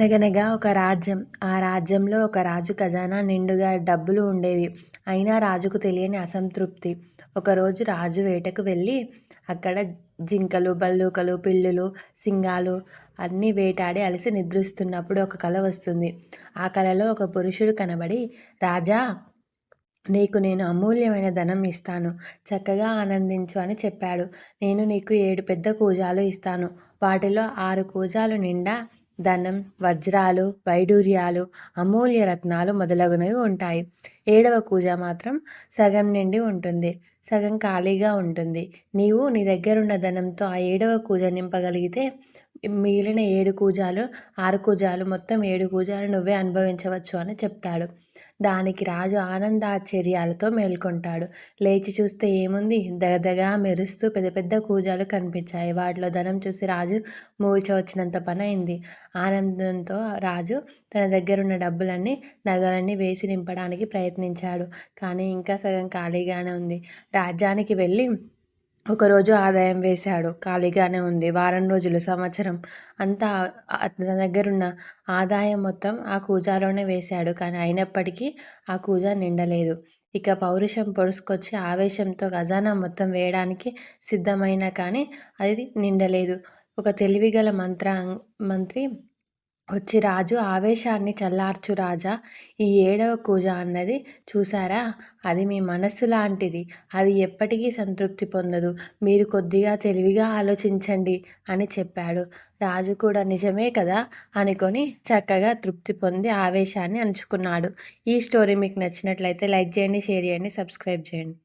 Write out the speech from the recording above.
అనగనగా ఒక రాజ్యం. ఆ రాజ్యంలో ఒక రాజు ఖజానా నిండుగా డబ్బులు ఉండేవి. అయినా రాజుకు తెలియని అసంతృప్తి. ఒకరోజు రాజు వేటకు వెళ్ళి అక్కడ జింకలు, భల్లూకలు, పిల్లులు, సింగాలు అన్నీ వేటాడి అలసి నిద్రిస్తున్నప్పుడు ఒక కల వస్తుంది. ఆ కలలో ఒక పురుషుడు కనబడి, రాజా, నీకు నేను అమూల్యమైన ధనం ఇస్తాను. చక్కగా ఆనందించు అని చెప్పాడు. నేను నీకు 7 పెద్ద కూజాలు ఇస్తాను. వాటిలో 6 కూజాలు నిండా ధనం, వజ్రాలు, వైడూర్యాలు, అమూల్య రత్నాలు మొదలగునవి ఉంటాయి. 7వ కూజ మాత్రం సగం నిండి ఉంటుంది. సగం ఖాళీగా ఉంటుంది. నీవు నీ దగ్గరున్న ధనంతో ఆ 7వ కూజ నింపగలిగితే మిగిలిన 7 కూజాలు, 6 కూజాలు, మొత్తం 7 కూజాలు నువ్వే అనుభవించవచ్చు అని చెప్తాడు. దానికి రాజు ఆనందాశ్చర్యాలతో మేల్కొంటాడు. లేచి చూస్తే ఏముంది? దగదగా మెరుస్తూ పెద్ద పెద్ద కూజాలు కనిపించాయి. వాటిలో ధనం చూసి రాజు మూర్ఛ వచ్చినంత పనయింది. ఆనందంతో రాజు తన దగ్గరున్న డబ్బులన్నీ, నగలన్నీ వేసి నింపడానికి ప్రయత్నించాడు. కానీ ఇంకా సగం ఖాళీగానే ఉంది. రాజ్యానికి వెళ్ళి ఒకరోజు ఆదాయం వేశాడు. ఖాళీగానే ఉంది. వారం రోజులు, సంవత్సరం అంతా తన దగ్గరున్న ఆదాయం మొత్తం ఆ కూజాలోనే వేశాడు. కానీ అయినప్పటికీ ఆ కూజా నిండలేదు. ఇక పౌరుషం పొడుచుకొచ్చి ఆవేశంతో ఖజానా మొత్తం వేయడానికి సిద్ధమైనా కానీ అది నిండలేదు. ఒక తెలివిగల మంత్రి వచ్చి, రాజు ఆవేశాన్ని చల్లార్చు రాజా, ఈ 7వ కూజ అన్నది చూసారా? అది మీ మనస్సు లాంటిది. అది ఎప్పటికీ సంతృప్తి పొందదు. మీరు కొద్దిగా తెలివిగా ఆలోచించండి అని చెప్పాడు. రాజు కూడా నిజమే కదా అనుకొని చక్కగా తృప్తి పొంది ఆవేశాన్ని అణచుకున్నాడు. ఈ స్టోరీ మీకు నచ్చినట్లయితే లైక్ చేయండి, షేర్ చేయండి, సబ్స్క్రైబ్ చేయండి.